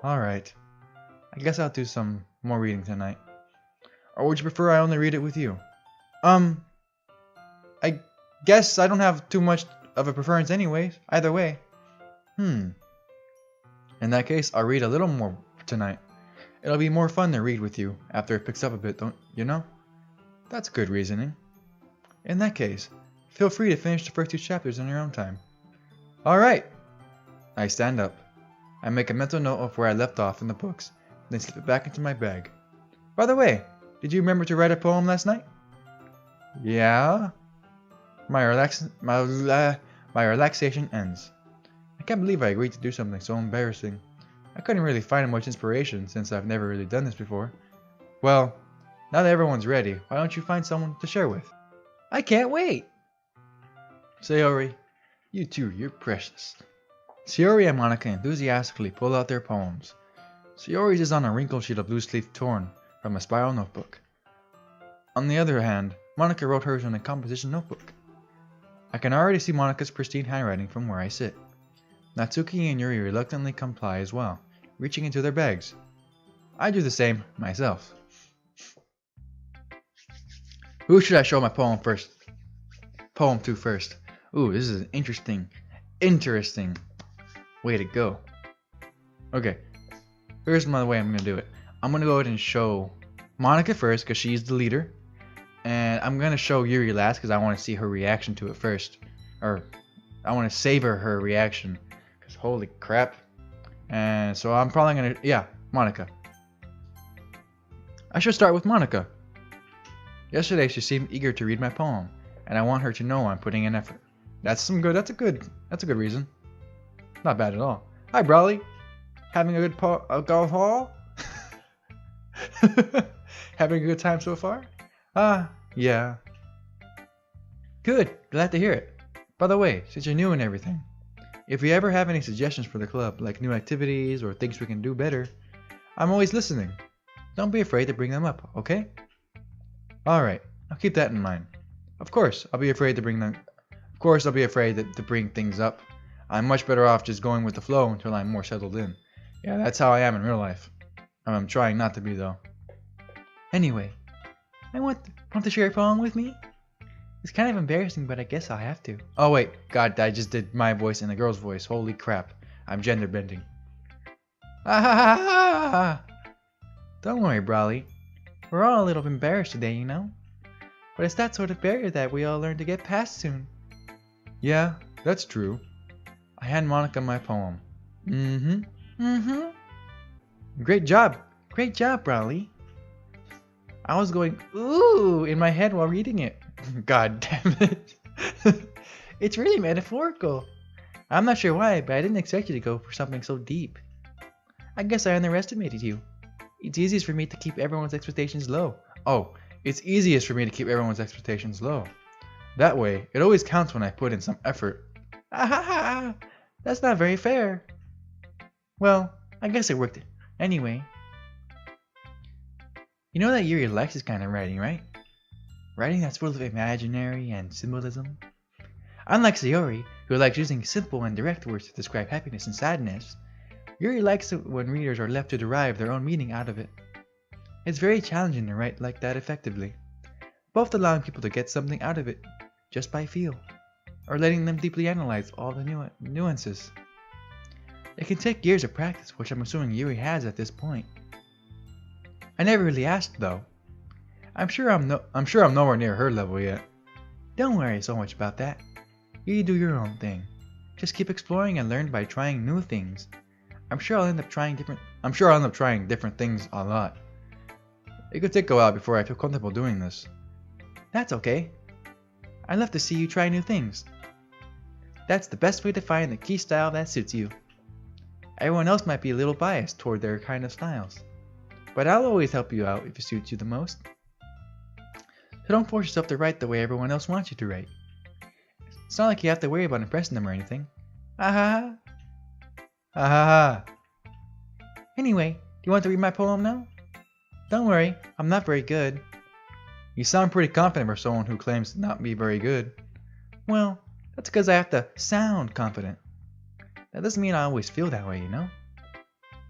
Alright. I guess I'll do some more reading tonight. Or would you prefer I only read it with you? I guess I don't have too much of a preference anyways, either way. In that case, I'll read a little more tonight. It'll be more fun to read with you after it picks up a bit, don't you know? That's good reasoning. In that case, feel free to finish the first 2 chapters on your own time. Alright! I stand up. I make a mental note of where I left off in the books, then slip it back into my bag. By the way, did you remember to write a poem last night? Yeah? My relaxation ends. I can't believe I agreed to do something so embarrassing. I couldn't really find much inspiration since I've never really done this before. Well, now that everyone's ready, why don't you find someone to share with? I can't wait! Sayori, you too, you're precious. Sayori and Monika enthusiastically pull out their poems. Sayori's is on a wrinkled sheet of loose leaf torn from a spiral notebook. On the other hand, Monika wrote hers in a composition notebook. I can already see Monika's pristine handwriting from where I sit. Natsuki and Yuri reluctantly comply as well, reaching into their bags. I do the same myself. Who should I show my poem to first? Ooh, this is an interesting way to go. Okay, here's my way I'm gonna do it. I'm gonna go ahead and show Monika first because she's the leader, and I'm gonna show Yuri last because I want to see her reaction to it first, or I want to savor her reaction because holy crap. And so I'm probably gonna Monika. I should start with Monika. Yesterday she seemed eager to read my poem, and I want her to know I'm putting in effort. That's a good reason. Not bad at all. Hi Brawly. Having a good golf haul? Having a good time so far? Yeah. Good, glad to hear it. By the way, since you're new and everything, if you ever have any suggestions for the club, like new activities or things we can do better, I'm always listening. Don't be afraid to bring them up, okay? Alright, I'll keep that in mind. Of course, I'll be afraid to bring things up. I'm much better off just going with the flow until I'm more settled in. Yeah, that's how I am in real life. I'm trying not to be though. Anyway, I want to share a poem with me? It's kind of embarrassing, but I guess I'll have to. Oh wait, God, I just did my voice and a girl's voice. Holy crap, I'm gender bending. Don't worry, Brawly. We're all a little embarrassed today, you know? But it's that sort of barrier that we all learn to get past soon. Yeah, that's true. I hand Monika my poem. Great job, Brawly. I was going, ooh, in my head while reading it. God damn it. It's really metaphorical. I'm not sure why, but I didn't expect you to go for something so deep. I guess I underestimated you. It's easiest for me to keep everyone's expectations low. Oh, it's easiest for me to keep everyone's expectations low. That way, it always counts when I put in some effort. That's not very fair. Well, I guess it worked anyway. You know that Yuri likes this kind of writing, right? Writing that's full of imaginary and symbolism. Unlike Sayori, who likes using simple and direct words to describe happiness and sadness, Yuri likes it when readers are left to derive their own meaning out of it. It's very challenging to write like that effectively, both allowing people to get something out of it just by feel, or letting them deeply analyze all the nuances. It can take years of practice, which I'm assuming Yuri has at this point. I never really asked though. I'm sure I'm nowhere near her level yet. Don't worry so much about that. You do your own thing. Just keep exploring and learn by trying new things. I'm sure I'll end up trying different things a lot. It could take a while before I feel comfortable doing this. That's okay. I love to see you try new things. That's the best way to find the key style that suits you. Everyone else might be a little biased toward their kind of styles, but I'll always help you out if it suits you the most. So don't force yourself to write the way everyone else wants you to write. It's not like you have to worry about impressing them or anything. Anyway, do you want to read my poem now? Don't worry, I'm not very good. You sound pretty confident for someone who claims to not be very good. Well, that's because I have to sound confident. That doesn't mean I always feel that way, you know?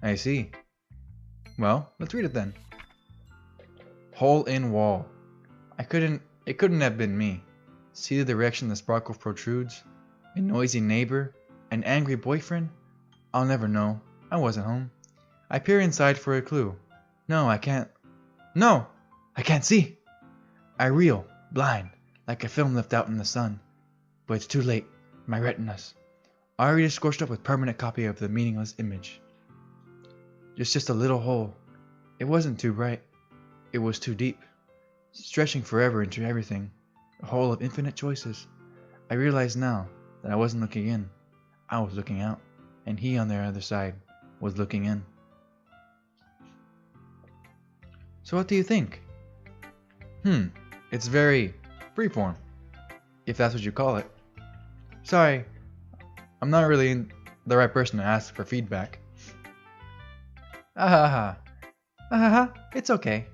I see. Well, let's read it then. Hole in wall. It couldn't have been me. See the direction the sparkle protrudes? A noisy neighbor? An angry boyfriend? I'll never know. I wasn't home. I peer inside for a clue. No, I can't. No! I can't see! I reel, blind, like a film left out in the sun. But it's too late. My retinas. Already scorched up with permanent copy of the meaningless image. Just a little hole. It wasn't too bright. It was too deep. Stretching forever into everything. A hole of infinite choices. I realize now that I wasn't looking in. I was looking out. And he on the other side was looking in. So what do you think? It's very freeform, if that's what you call it. Sorry, I'm not really the right person to ask for feedback. Ahaha. It's okay.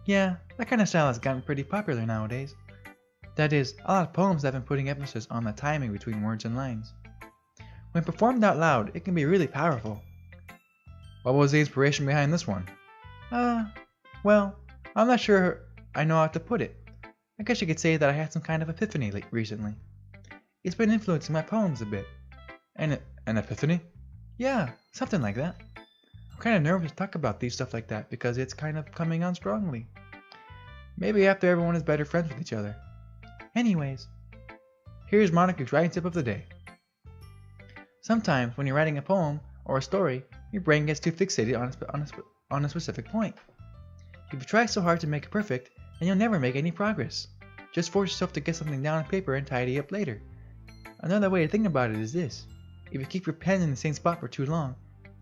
Yeah, that kind of style has gotten pretty popular nowadays. That is, a lot of poems have been putting emphasis on the timing between words and lines. When performed out loud, it can be really powerful. What was the inspiration behind this one? Well, I'm not sure I know how to put it. I guess you could say that I had some kind of epiphany recently. It's been influencing my poems a bit. An epiphany? Yeah, something like that. I'm kind of nervous to talk about these stuff like that because it's kind of coming on strongly. Maybe after everyone is better friends with each other. Anyways, here's Monica's writing tip of the day. Sometimes when you're writing a poem or a story, your brain gets too fixated on a specific point. If you try so hard to make it perfect, then you'll never make any progress. Just force yourself to get something down on paper and tidy up later. Another way to think about it is this. If you keep your pen in the same spot for too long,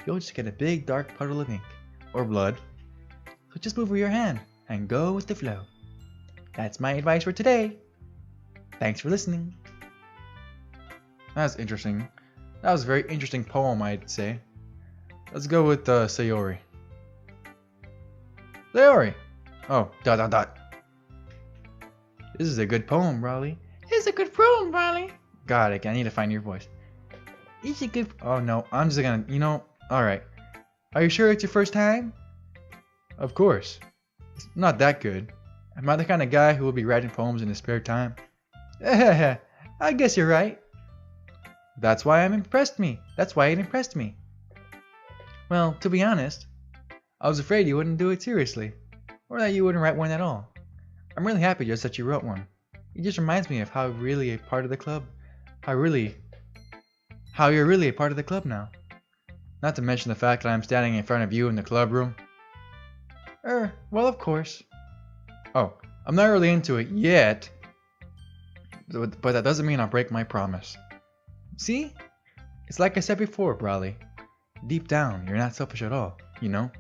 you'll just get a big dark puddle of ink, or blood. So just move with your hand, and go with the flow. That's my advice for today. Thanks for listening. That's interesting. That was a very interesting poem, I'd say. Let's go with Sayori. Sayori! Oh, ... This is a good poem, Raleigh. It's a good poem, Raleigh. God, I need to find your voice. It's a good... Oh no, I'm just gonna... alright. Are you sure it's your first time? Of course. It's not that good. Am I the kind of guy who will be writing poems in his spare time? I guess you're right. That's why it impressed me. Well, to be honest, I was afraid you wouldn't do it seriously, or that you wouldn't write one at all. I'm really happy just that you wrote one. It just reminds me of how you're really a part of the club now. Not to mention the fact that I'm standing in front of you in the club room. Well, of course. Oh, I'm not really into it yet, but that doesn't mean I'll break my promise. See? It's like I said before, Raleigh. Deep down, you're not selfish at all, you know?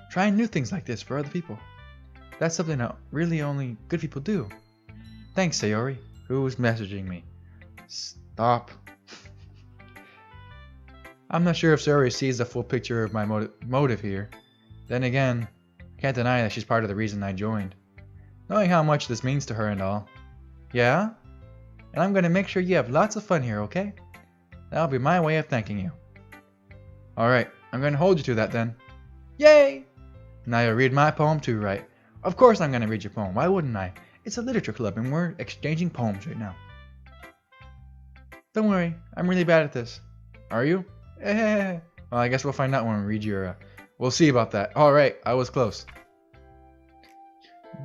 Trying new things like this for other people. That's something that really only good people do. Thanks, Sayori. Who's messaging me? Stop. I'm not sure if Sayori sees the full picture of my motive here. Then again, I can't deny that she's part of the reason I joined. Knowing how much this means to her and all. Yeah? And I'm gonna make sure you have lots of fun here, okay? That'll be my way of thanking you. Alright, I'm gonna hold you to that then. Yay! Now you'll read my poem too, right? Of course I'm gonna read your poem, why wouldn't I? It's a literature club and we're exchanging poems right now. Don't worry, I'm really bad at this. Are you? Well, I guess we'll find out when we read your... We'll see about that. Alright, I was close.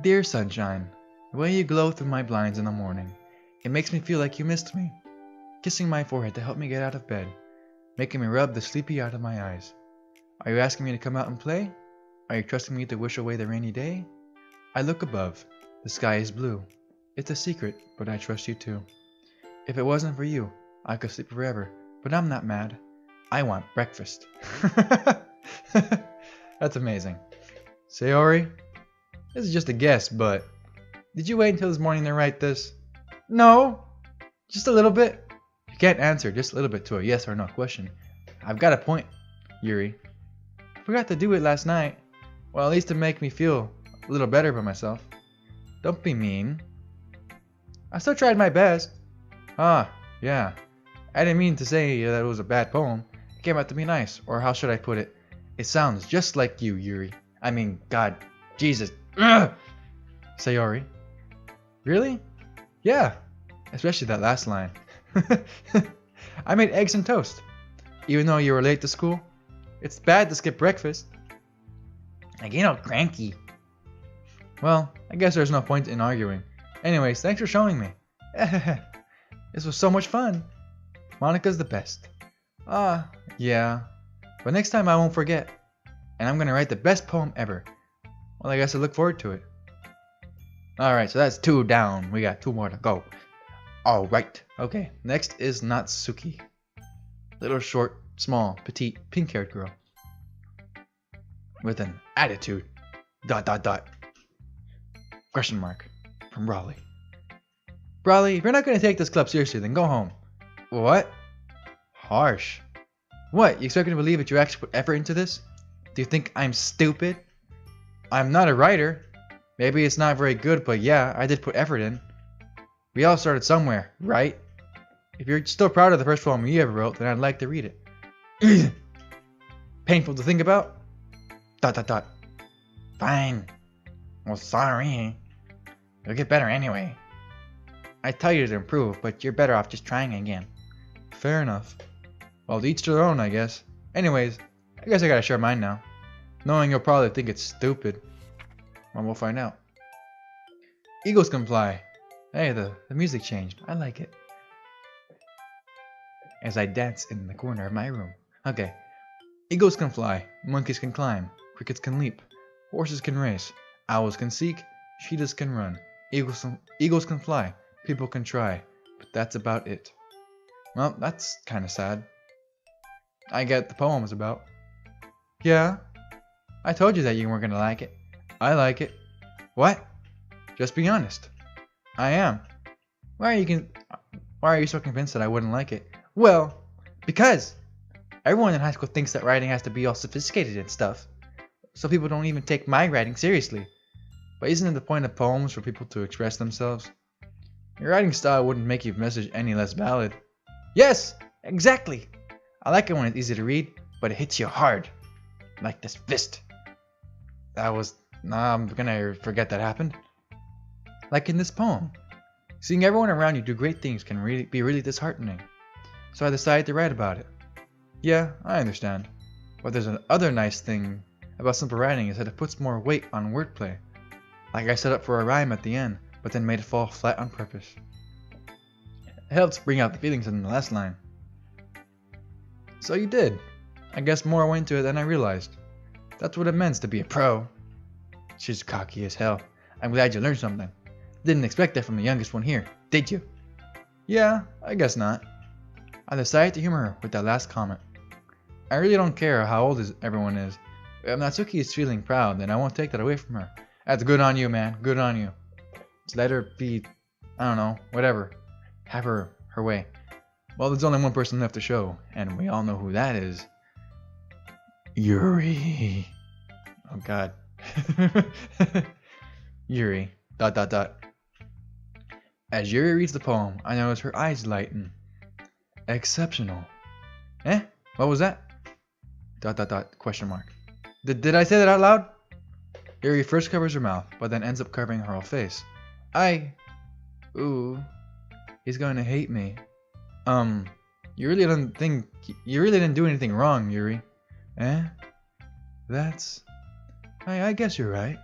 Dear sunshine, the way you glow through my blinds in the morning, it makes me feel like you missed me. Kissing my forehead to help me get out of bed, making me rub the sleepy out of my eyes. Are you asking me to come out and play? Are you trusting me to wish away the rainy day? I look above. The sky is blue. It's a secret, but I trust you too. If it wasn't for you, I could sleep forever, but I'm not mad. I want breakfast. That's amazing. Sayori, this is just a guess, but did you wait until this morning to write this? No, just a little bit. You can't answer just a little bit to a yes or no question. I've got a point, Yuri. I forgot to do it last night. Well, at least to make me feel a little better about myself. Don't be mean. I still tried my best. Ah, yeah. I didn't mean to say that it was a bad poem. came out to be nice, or how should I put it? It sounds just like you, Yuri. I mean, God, Jesus. Ugh! Sayori. Really? Yeah. Especially that last line. I made eggs and toast. Even though you were late to school. It's bad to skip breakfast. I get all cranky. Well, I guess there's no point in arguing. Anyways, thanks for showing me. This was so much fun. Monika's the best. Yeah. But next time I won't forget. And I'm gonna write the best poem ever. Well, I guess I look forward to it. Alright, so that's 2 down. We got 2 more to go. Alright. Okay, next is Natsuki. Little short, small, petite, pink-haired girl. With an attitude. ... Question mark. From Raleigh. Raleigh, if you're not gonna take this club seriously, then go home. What? Harsh. What, you expect me to believe that you actually put effort into this? Do you think I'm stupid? I'm not a writer. Maybe it's not very good, but yeah, I did put effort in. We all started somewhere, right? If you're still proud of the first poem you ever wrote, then I'd like to read it. Painful to think about? ... Fine. Well, sorry. You'll get better anyway. I tell you to improve, but you're better off just trying again. Fair enough. Well, to each their own, I guess. Anyways, I guess I gotta share mine now. Knowing you'll probably think it's stupid. Well, we'll find out. Eagles can fly. Hey, the music changed. I like it. As I dance in the corner of my room. Okay. Eagles can fly. Monkeys can climb. Crickets can leap. Horses can race. Owls can seek. Cheetahs can run. Eagles can fly. People can try. But that's about it. Well, that's kind of sad. I get the poem is about. Yeah? I told you that you weren't gonna like it. I like it. What? Just be honest. I am. Why are you so convinced that I wouldn't like it? Well, because everyone in high school thinks that writing has to be all sophisticated and stuff. So people don't even take my writing seriously. But isn't it the point of poems for people to express themselves? Your writing style wouldn't make your message any less valid. Yes, exactly. I like it when it's easy to read, but it hits you hard. Like this fist. I'm gonna forget that happened. Like in this poem. Seeing everyone around you do great things can be really disheartening. So I decided to write about it. Yeah, I understand. But there's another nice thing about simple writing is that it puts more weight on wordplay. Like I set up for a rhyme at the end, but then made it fall flat on purpose. It helps bring out the feelings in the last line. So you did. I guess more went into it than I realized. That's what it means to be a pro. She's cocky as hell. I'm glad you learned something. Didn't expect that from the youngest one here, did you? Yeah, I guess not. I decided to humor her with that last comment. I really don't care how old everyone is. If Natsuki is feeling proud, then I won't take that away from her. That's good on you, man. Good on you. Just let her be, I don't know, whatever. Have her way. Well, there's only one person left to show, and we all know who that is. Yuri. Oh god. Yuri. ... As Yuri reads the poem, I notice her eyes lighten. Exceptional. Eh? What was that? ... Question mark. Did I say that out loud? Yuri first covers her mouth, but then ends up covering her whole face. Ooh. He's going to hate me. You really didn't do anything wrong, Yuri. Eh? That's... I guess you're right.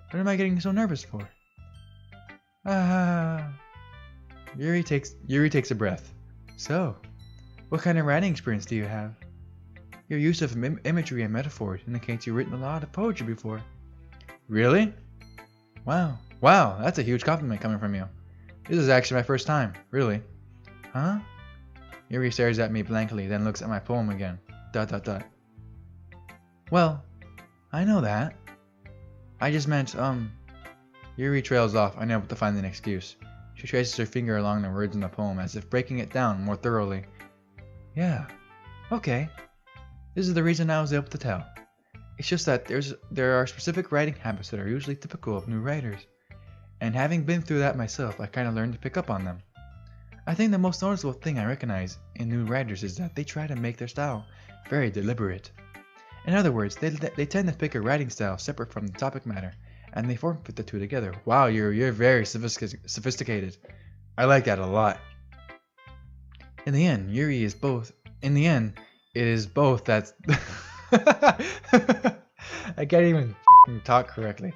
What am I getting so nervous for? Yuri takes a breath. So, what kind of writing experience do you have? Your use of imagery and metaphors indicates you've written a lot of poetry before. Really? Wow, that's a huge compliment coming from you. This is actually my first time, really. Huh? Yuri stares at me blankly, then looks at my poem again. ... Well, I know that. I just meant, Yuri trails off, unable to find an excuse. She traces her finger along the words in the poem, as if breaking it down more thoroughly. Yeah, okay. This is the reason I was able to tell. It's just that there are specific writing habits that are usually typical of new writers. And having been through that myself, I kind of learned to pick up on them. I think the most noticeable thing I recognize in new writers is that they try to make their style very deliberate. In other words, they tend to pick a writing style separate from the topic matter, and they form fit the two together. Wow, you're very sophisticated. I like that a lot. In the end, Yuri is both. In the end, it is both. That's. I can't even talk correctly.